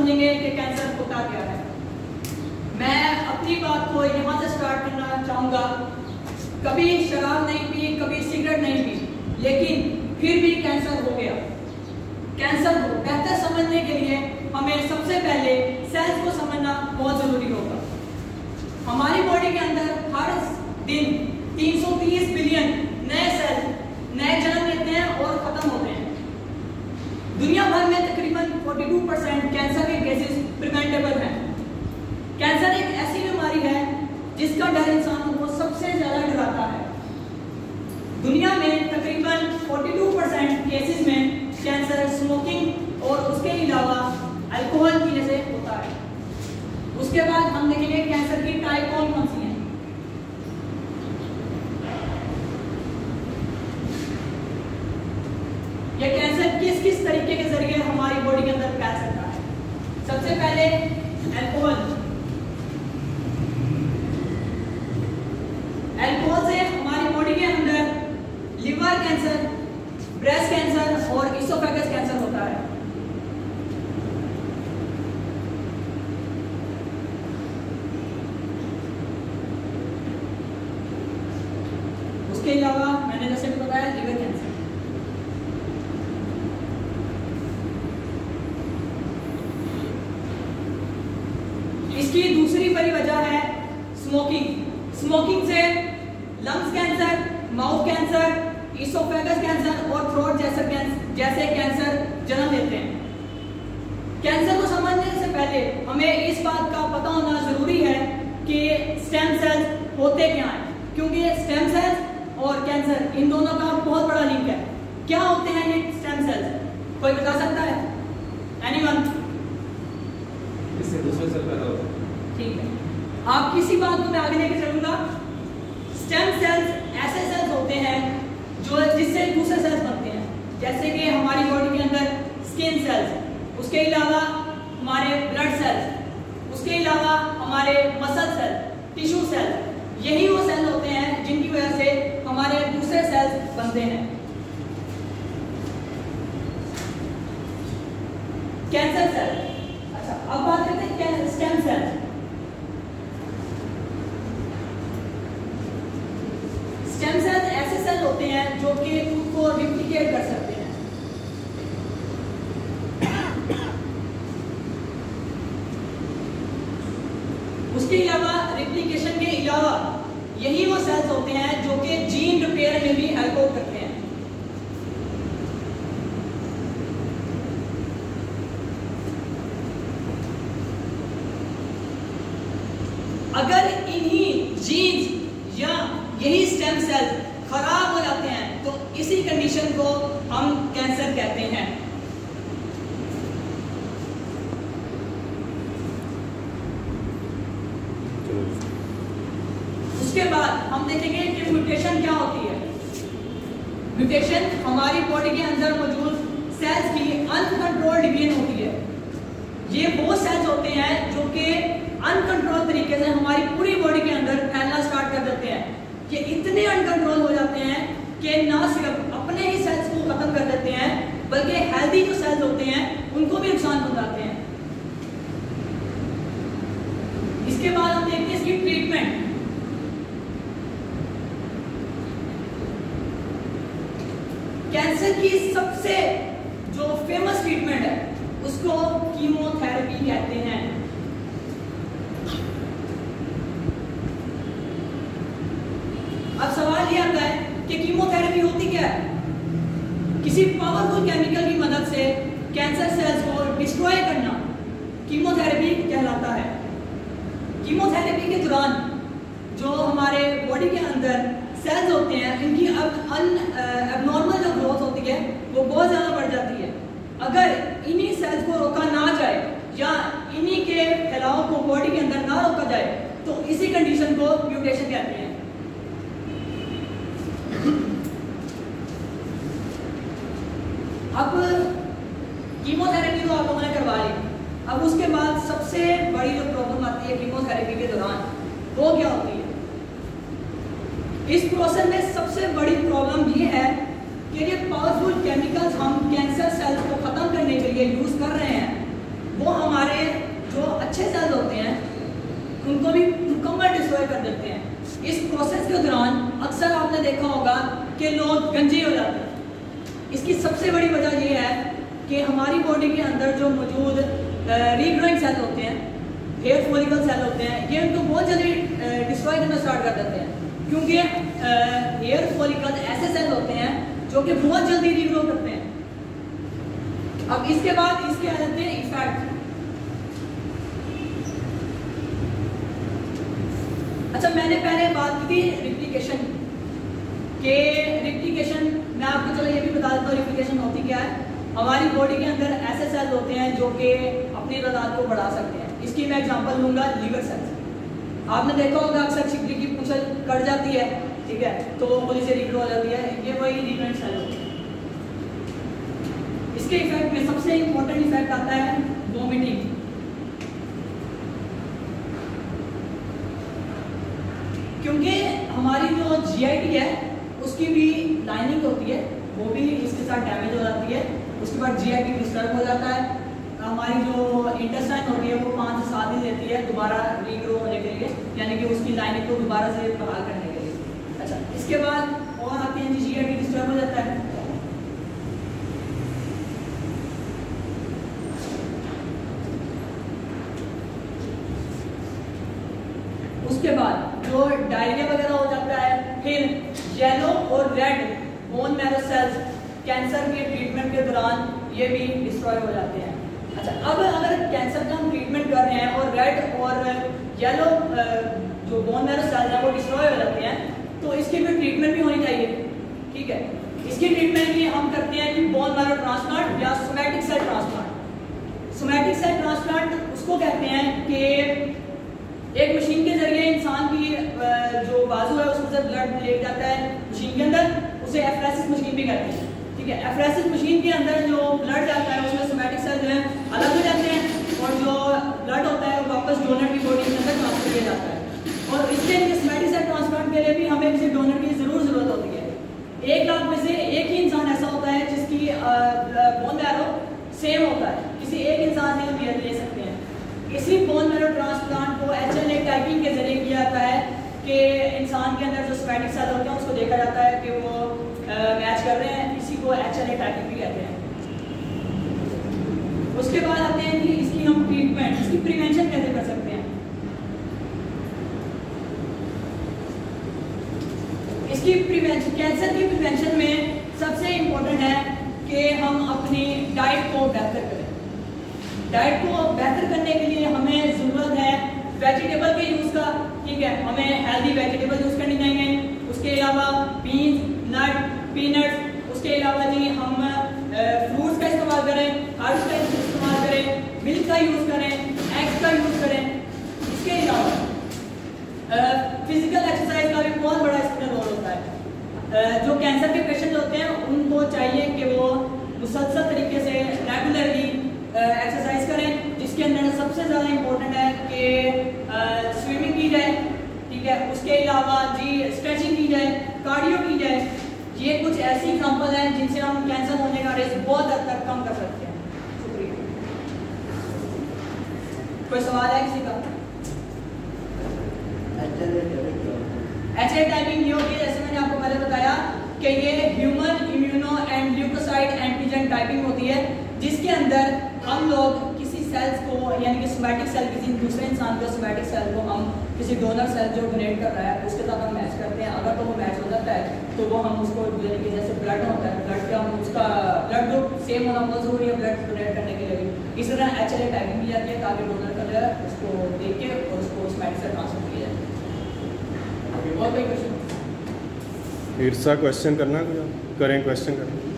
समझेंगे कि कैंसर होता क्या है। मैं अपनी बात को यहाँ से स्टार्ट करना चाहूँगा। कभी शराब नहीं पी, कभी सिगरेट नहीं पी, लेकिन फिर भी कैंसर हो गया। कैंसर को बेहतर समझने के लिए हमें सबसे पहले सेल्स को समझना बहुत जरूरी होगा। हमारी बॉडी के अंदर हर दिन 330 बिलियन नए सेल नए जन्म लेते हैं और खत्म होते हैं। दुनिया भर में तकरीबन 42% कैंसर के केसेस प्रिवेंटेबल हैं। कैंसर एक ऐसी बीमारी है जिसका डर इंसानों को सबसे ज्यादा डराता है। दुनिया में तकरीबन 42% केसेस में कैंसर स्मोकिंग और उसके अलावा अल्कोहल पीने से होता है। उसके बाद हम देखेंगे कैंसर की टाइप कौन कौन सी हैं। यह कैंसर किस किस तरीके के जरिए हमारी बॉडी के अंदर फैल सकता है। सबसे पहले अल्कोहल। अल्कोहल से हमारी बॉडी के अंदर लिवर कैंसर, ब्रेस्ट कैंसर और इसोफेगस कैंसर होता है। उसके अलावा मैंने जैसे बताया लिवर कैंसर। इसकी दूसरी बड़ी वजह है स्मोकिंग। स्मोकिंग से lungs cancer, mouth cancer, oesophagus cancer और थ्रोट जैसे कैंसर जन्म लेते हैं। कैंसर को समझने से पहले हमें इस बात का पता होना जरूरी है कि स्टेम सेल्स होते क्या हैं, क्योंकि स्टेम सेल्स और कैंसर इन दोनों का बहुत बड़ा लिंक है। क्या होते हैं ये स्टेम सेल्स, कोई बता सकता है? एनीवन? इससे दूसरे सेल पैदा होते हैं। ठीक है, आप किसी बात को मैं आगे लेके चलूंगा। स्टेम सेल्स ऐसे सेल्स होते हैं जो जिससे दूसरे सेल्स बनते हैं, जैसे कि हमारी बॉडी के अंदर स्किन सेल्स, उसके अलावा हमारे ब्लड सेल्स, उसके अलावा हमारे मसल सेल, टिश्यू सेल। यही वो सेल होते हैं जिनकी वजह से हमारे दूसरे सेल्स बनते हैं। Cancer cell. अच्छा, अब बात करते हैं स्टेम सेल। स्टेम सेल ऐसे सेल होते हैं जो कि खुद को रिप्लिकेट कर सकते हैं। उसके अलावा रिप्लिकेशन के अलावा यही वो सेल्स होते हैं जो कि जीन रिपेयर में भी हेल्प करते हैं। अगर इन्हीं जीन्स या यही स्टेम सेल खराब हो जाते हैं तो इसी कंडीशन को हम कैंसर कहते हैं। उसके बाद हम देखेंगे कि म्यूटेशन क्या होती है। म्यूटेशन हमारी बॉडी के अंदर मौजूद सेल्स की अनकंट्रोल्ड डिवीजन होती है। ये वो सेल्स होते हैं जो कि अनकंट्रोल तरीके से हमारी पूरी बॉडी के अंदर फैलना स्टार्ट कर देते हैं। कि इतने अनकंट्रोल हो जाते हैं कि ना सिर्फ अपने ही सेल्स को खत्म कर देते हैं बल्कि हेल्दी जो सेल्स होते हैं उनको भी नुकसान पहुंचाते हैं। इसके बाद हम देखते हैं इसकी ट्रीटमेंट। कैंसर की सबसे जो फेमस ट्रीटमेंट है उसको कीमोथेरेपी कहते हैं। अब सवाल ये आता है कि कीमोथेरेपी होती क्या है? किसी पावरफुल केमिकल की मदद से कैंसर सेल्स को डिस्ट्रॉय करना कीमोथेरेपी कहलाता है। कीमोथेरेपी के दौरान जो हमारे बॉडी के अंदर सेल्स होते हैं इनकी एबनॉर्मल जो ग्रोथ होती है वो बहुत ज़्यादा बढ़ जाती है। अगर इन्हीं सेल्स को रोका ना जाए या इन्हीं के फैलाव को बॉडी के अंदर ना रोका जाए तो इसी कंडीशन को म्यूटेशन कहते हैं। अब कीमोथेरेपी तो आप लोगों ने करवा ली। अब उसके बाद सबसे बड़ी जो प्रॉब्लम आती है कीमोथेरेपी के दौरान वो क्या होती है? इस प्रोसेस में सबसे बड़ी प्रॉब्लम ये है कि ये पावरफुल केमिकल्स हम कैंसर सेल्स को खत्म करने के लिए यूज कर रहे हैं वो हमारे उनको भी मुकम्मल डिस्ट्रॉय कर देते हैं। इस प्रोसेस के दौरान अक्सर आपने देखा होगा कि लोग गंजे हो जाते हैं। इसकी सबसे बड़ी वजह ये है कि हमारी बॉडी के अंदर जो मौजूद रीग्रोइंग सेल होते हैं, हेयर फॉलिकल सेल होते हैं, ये उनको बहुत जल्दी डिस्ट्रॉय करना स्टार्ट कर देते हैं, क्योंकि हेयर फॉलिकल ऐसे सेल होते हैं जो कि बहुत जल्दी रीग्रो करते हैं। अब इसके बाद इसके आ जाते हैं इफेक्ट। अच्छा, मैंने पहले बात की थी रिप्लिकेशन के। रिप्लिकेशन मैं आपको चलो ये भी बता देता हूँ रिप्लिकेशन होती क्या है। हमारी बॉडी के अंदर ऐसे सेल्स होते हैं जो कि अपनी तादाद को बढ़ा सकते हैं। इसकी मैं एग्जांपल लूंगा लीवर सेल्स। आपने देखा होगा अक्सर छिपकली की पूंछ कट जाती है, ठीक है, तो वो गोली से रीग्रो हो जाती है। ये वही लीवर सेल होते हैं। इसके इफेक्ट में सबसे इंपॉर्टेंट इफेक्ट आता है वोमिटिंग। क्योंकि हमारी जो जीआईटी है उसकी भी लाइनिंग होती है, वो भी इसके साथ डैमेज हो जाती है। उसके बाद जीआईटी डिस्टर्ब हो जाता है। हमारी जो इंटेस्टाइन होती है वो 5 से 7 दिन लेती है दोबारा रीग्रो होने के लिए, यानी कि उसकी लाइनिंग को दोबारा से बहाल करने के लिए। अच्छा, इसके बाद और आते हैं जीआईटी डिस्टर्ब हो जाता है। उसके बाद जो डायरिया वगैरह हो जाता है। फिर येलो और red bone marrow cells cancer के ट्रीटमेंट के दौरान ये भी डिस्ट्रॉय हो जाते हैं। अच्छा, अब अगर कैंसर का हम ट्रीटमेंट कर रहे हैं और रेड और येलो जो बोन मैरो सेल्स हैं वो डिस्ट्रॉय हो जाते हैं, तो इसकी भी ट्रीटमेंट भी होनी चाहिए, ठीक है। इसकी ट्रीटमेंट भी हम करते हैं कि बोन मैरो ट्रांसप्लांट या somatic cell transplant. Somatic cell transplant उसको कहते हैं कि एक मशीन के जरिए इंसान की जो बाजू है उसमें से ब्लड ले जाता है मशीन के अंदर, उसे एफरेसिस मशीन भी कहते हैं, ठीक है। एफरेसिस मशीन के अंदर जो ब्लड जाता है उसमें सोमैटिक सेल जो है अलग हो जाते हैं और जो ब्लड होता है वो वापस डोनर की बॉडी के अंदर ट्रांसफर किया जाता है। और इसके लिए सोमैटिक सेल ट्रांसप्लांट के लिए भी हमें किसी डोनर की जरूरत होती है। 1 लाख में से एक ही इंसान ऐसा होता है जिसकी बोन मैरो सेम होता है, किसी एक इंसान से हम ले सकते हैं। इसी बोन मैरो ट्रांसप्लांट को HLA टाइपिंग के जरिए किया जाता है कि इंसान के अंदर जो सोमैटिक सेल होते हैं उसको देखा जाता है कि वो मैच कर रहे हैं। इसी को HLA टाइपिंग भी कहते हैं। उसके बाद आते हैं कि इसकी हम ट्रीटमेंट, इसकी प्रिवेंशन कैसे कर सकते हैं। इसकी प्रिवेंशन, कैंसर की प्रिवेंशन में सबसे इम्पोर्टेंट है कि हम अपनी डाइट को बेहतर करें। डाइट को बेहतर करने के लिए हमें ज़रूरत है वेजिटेबल के यूज़ का, ठीक है। हमें हेल्दी वेजिटेबल यूज़ करनी चाहिए। उसके अलावा बीन्स, नट, पीनट्स, उसके अलावा जी हम फ्रूट्स का इस्तेमाल करें, हर्ब्स का इस्तेमाल करें, मिल्क का यूज़ करें, एग्स का यूज़ करें। इसके अलावा फिजिकल एक्सरसाइज का भी बहुत बड़ा इसमें रोल होता है। जो कैंसर के पेशेंट होते हैं उनको चाहिए कि वो मुसलसल तरीके से रेगुलरली एक्सरसाइज करें, जिसके अंदर सबसे ज़्यादा इम्पोर्टेंट है कि स्विमिंग की जाए, ठीक है। उसके अलावा जी स्ट्रेचिंग की जाए, कार्डियो की जाए। ये कुछ ऐसी एग्जांपल हैं जिनसे हम कैंसर होने का रिस्क बहुत हद तक कम कर सकते हैं। शुक्रिया। कोई सवाल है किसी का? HLA टाइपिंग ये होती है, जैसे मैंने आपको पहले बताया कि ये human immuno and leukocyte antigen typing होती है, जिसके अंदर हम लोग किसी सेल्स को, यानी कि सोमैटिक सेल, किसी दूसरे इंसान के सोमैटिक सेल को हम किसी डोनर सेल जो डोनेट कर रहा है उसके साथ हम मैच करते हैं। अगर तो वो मैच हो जाता है तो वो हम उसको, यानी कि जैसे ब्लड होता है, ब्लड का हम उसका ब्लड ग्रुप सेम होना बहुत ज़रूरी है ब्लड डोनेट करने के लिए। इस तरह HLA टाइपिंग की जाती है ताकि डोनर का जो है उसको देख के और उसको सोमैटिक सेल ट्रांसफर किया जाए। और कोई क्वेश्चन? ईर्षा क्वेश्चन करना, करें क्वेश्चन करना।